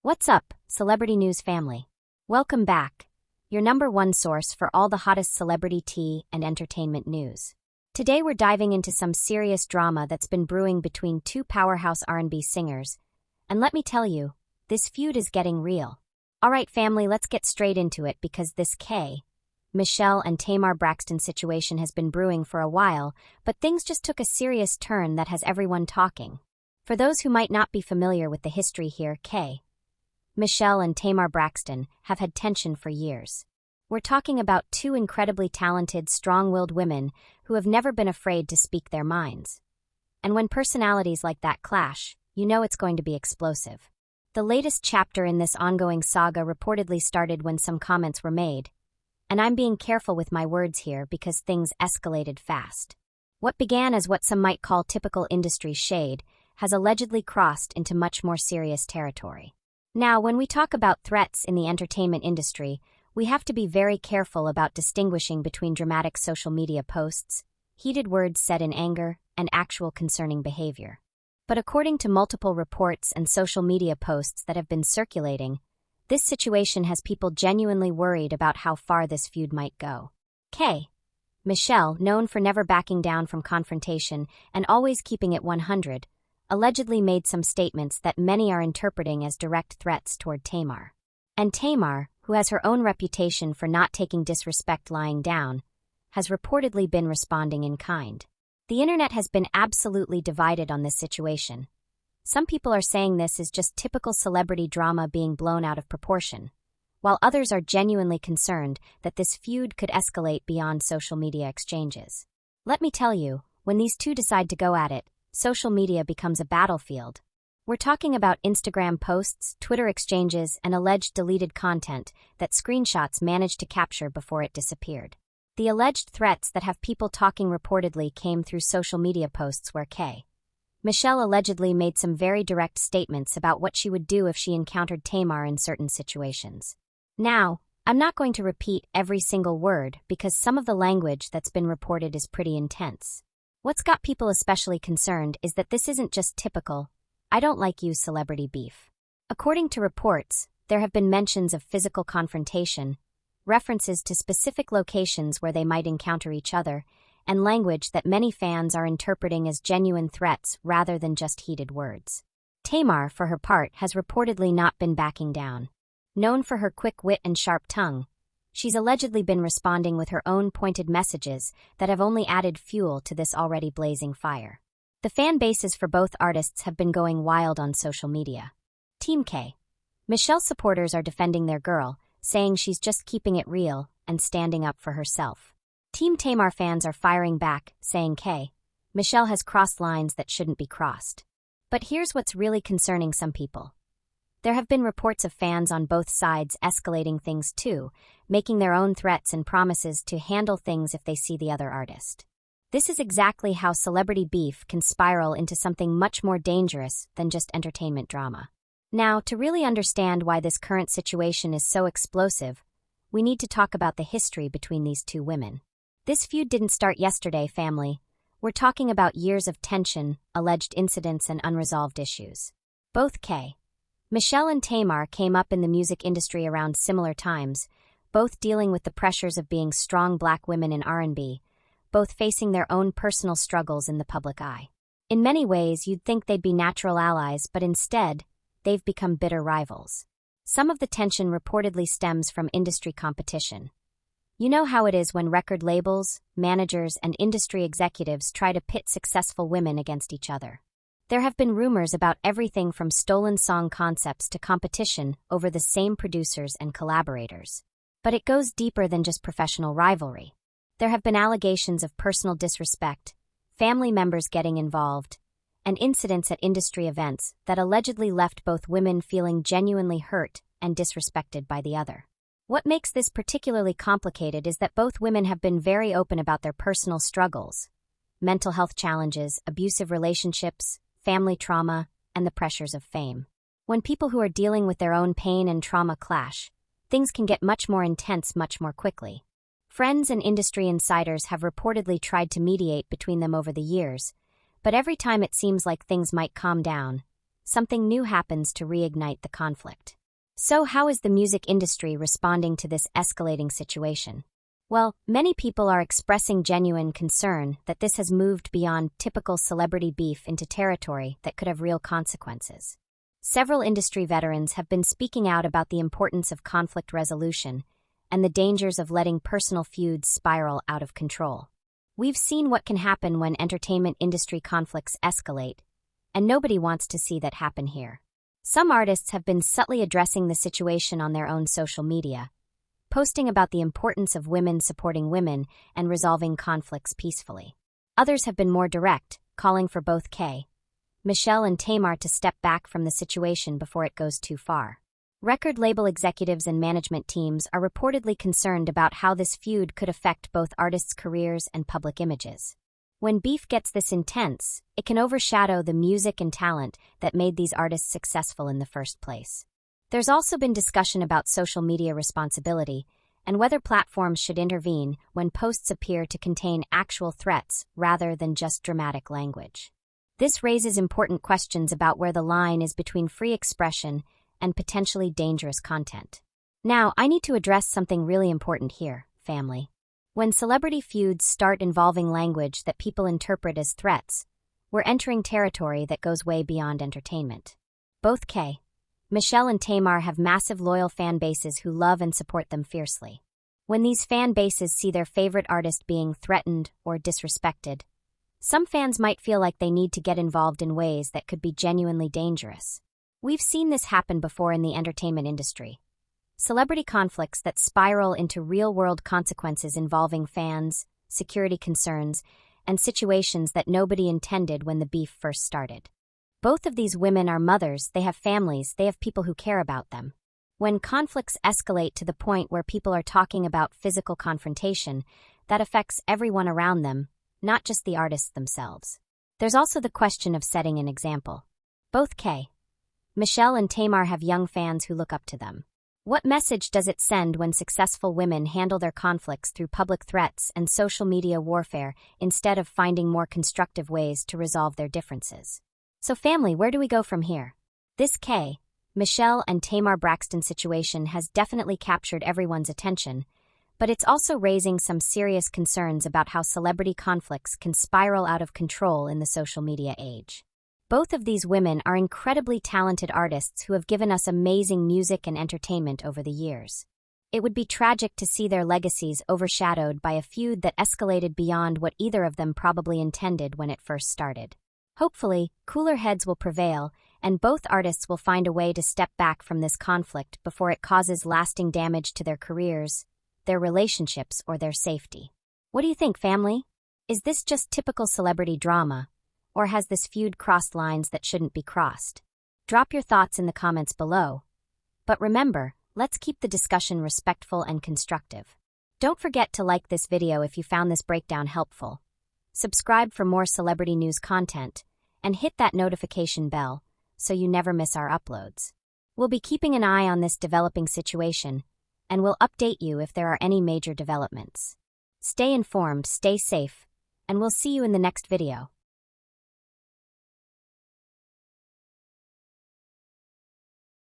What's up, celebrity news family? Welcome back, your number one source for all the hottest celebrity tea and entertainment news. Today we're diving into some serious drama that's been brewing between two powerhouse R&B singers, and let me tell you, this feud is getting real. Alright family, let's get straight into it because this Michelle and Tamar Braxton situation has been brewing for a while, but things just took a serious turn that has everyone talking. For those who might not be familiar with the history here, Michelle and Tamar Braxton have had tension for years. We're talking about two incredibly talented, strong-willed women who have never been afraid to speak their minds. And when personalities like that clash, you know it's going to be explosive. The latest chapter in this ongoing saga reportedly started when some comments were made, and I'm being careful with my words here because things escalated fast. What began as what some might call typical industry shade has allegedly crossed into much more serious territory. Now, when we talk about threats in the entertainment industry, we have to be very careful about distinguishing between dramatic social media posts, heated words said in anger, and actual concerning behavior. But according to multiple reports and social media posts that have been circulating, this situation has people genuinely worried about how far this feud might go. Michelle, known for never backing down from confrontation and always keeping it 100, allegedly made some statements that many are interpreting as direct threats toward Tamar. And Tamar, who has her own reputation for not taking disrespect lying down, has reportedly been responding in kind. The internet has been absolutely divided on this situation. Some people are saying this is just typical celebrity drama being blown out of proportion, while others are genuinely concerned that this feud could escalate beyond social media exchanges. Let me tell you, when these two decide to go at it, social media becomes a battlefield. We're talking about Instagram posts, Twitter exchanges, and alleged deleted content that screenshots managed to capture before it disappeared. The alleged threats that have people talking reportedly came through social media posts where Michelle allegedly made some very direct statements about what she would do if she encountered Tamar in certain situations. Now, I'm not going to repeat every single word because some of the language that's been reported is pretty intense. What's got people especially concerned is that this isn't just typical "I don't like you" celebrity beef. According to reports, there have been mentions of physical confrontation, references to specific locations where they might encounter each other, and language that many fans are interpreting as genuine threats rather than just heated words. Tamar, for her part, has reportedly not been backing down. Known for her quick wit and sharp tongue, she's allegedly been responding with her own pointed messages that have only added fuel to this already blazing fire. The fan bases for both artists have been going wild on social media. Team Michelle supporters are defending their girl, saying she's just keeping it real and standing up for herself. Team Tamar fans are firing back, saying Michelle has crossed lines that shouldn't be crossed. But here's what's really concerning some people. There have been reports of fans on both sides escalating things too, making their own threats and promises to handle things if they see the other artist. This is exactly how celebrity beef can spiral into something much more dangerous than just entertainment drama. Now, to really understand why this current situation is so explosive, we need to talk about the history between these two women. This feud didn't start yesterday, family. We're talking about years of tension, alleged incidents, and unresolved issues. Both Michelle and Tamar came up in the music industry around similar times, both dealing with the pressures of being strong black women in R&B, both facing their own personal struggles in the public eye. In many ways, you'd think they'd be natural allies, but instead, they've become bitter rivals. Some of the tension reportedly stems from industry competition. You know how it is when record labels, managers, and industry executives try to pit successful women against each other. There have been rumors about everything from stolen song concepts to competition over the same producers and collaborators. But it goes deeper than just professional rivalry. There have been allegations of personal disrespect, family members getting involved, and incidents at industry events that allegedly left both women feeling genuinely hurt and disrespected by the other. What makes this particularly complicated is that both women have been very open about their personal struggles, mental health challenges, abusive relationships, family trauma, and the pressures of fame. When people who are dealing with their own pain and trauma clash, things can get much more intense much more quickly. Friends and industry insiders have reportedly tried to mediate between them over the years, but every time it seems like things might calm down, something new happens to reignite the conflict. So how is the music industry responding to this escalating situation? Well, many people are expressing genuine concern that this has moved beyond typical celebrity beef into territory that could have real consequences. Several industry veterans have been speaking out about the importance of conflict resolution and the dangers of letting personal feuds spiral out of control. We've seen what can happen when entertainment industry conflicts escalate, and nobody wants to see that happen here. Some artists have been subtly addressing the situation on their own social media, posting about the importance of women supporting women and resolving conflicts peacefully. Others have been more direct, calling for both Michelle and Tamar to step back from the situation before it goes too far. Record label executives and management teams are reportedly concerned about how this feud could affect both artists' careers and public images. When beef gets this intense, it can overshadow the music and talent that made these artists successful in the first place. There's also been discussion about social media responsibility and whether platforms should intervene when posts appear to contain actual threats rather than just dramatic language. This raises important questions about where the line is between free expression and potentially dangerous content. Now, I need to address something really important here, family. When celebrity feuds start involving language that people interpret as threats, we're entering territory that goes way beyond entertainment. Both Michelle and Tamar have massive loyal fan bases who love and support them fiercely. When these fan bases see their favorite artist being threatened or disrespected, some fans might feel like they need to get involved in ways that could be genuinely dangerous. We've seen this happen before in the entertainment industry. Celebrity conflicts that spiral into real-world consequences involving fans, security concerns, and situations that nobody intended when the beef first started. Both of these women are mothers, they have families, they have people who care about them. When conflicts escalate to the point where people are talking about physical confrontation, that affects everyone around them, not just the artists themselves. There's also the question of setting an example. Both Michelle and Tamar have young fans who look up to them. What message does it send when successful women handle their conflicts through public threats and social media warfare instead of finding more constructive ways to resolve their differences? So family, where do we go from here? This Michelle and Tamar Braxton situation has definitely captured everyone's attention, but it's also raising some serious concerns about how celebrity conflicts can spiral out of control in the social media age. Both of these women are incredibly talented artists who have given us amazing music and entertainment over the years. It would be tragic to see their legacies overshadowed by a feud that escalated beyond what either of them probably intended when it first started. Hopefully, cooler heads will prevail, and both artists will find a way to step back from this conflict before it causes lasting damage to their careers, their relationships, or their safety. What do you think, family? Is this just typical celebrity drama, or has this feud crossed lines that shouldn't be crossed? Drop your thoughts in the comments below. But remember, let's keep the discussion respectful and constructive. Don't forget to like this video if you found this breakdown helpful. Subscribe for more celebrity news content, and hit that notification bell so you never miss our uploads. We'll be keeping an eye on this developing situation, and we'll update you if there are any major developments. Stay informed, stay safe, and we'll see you in the next video.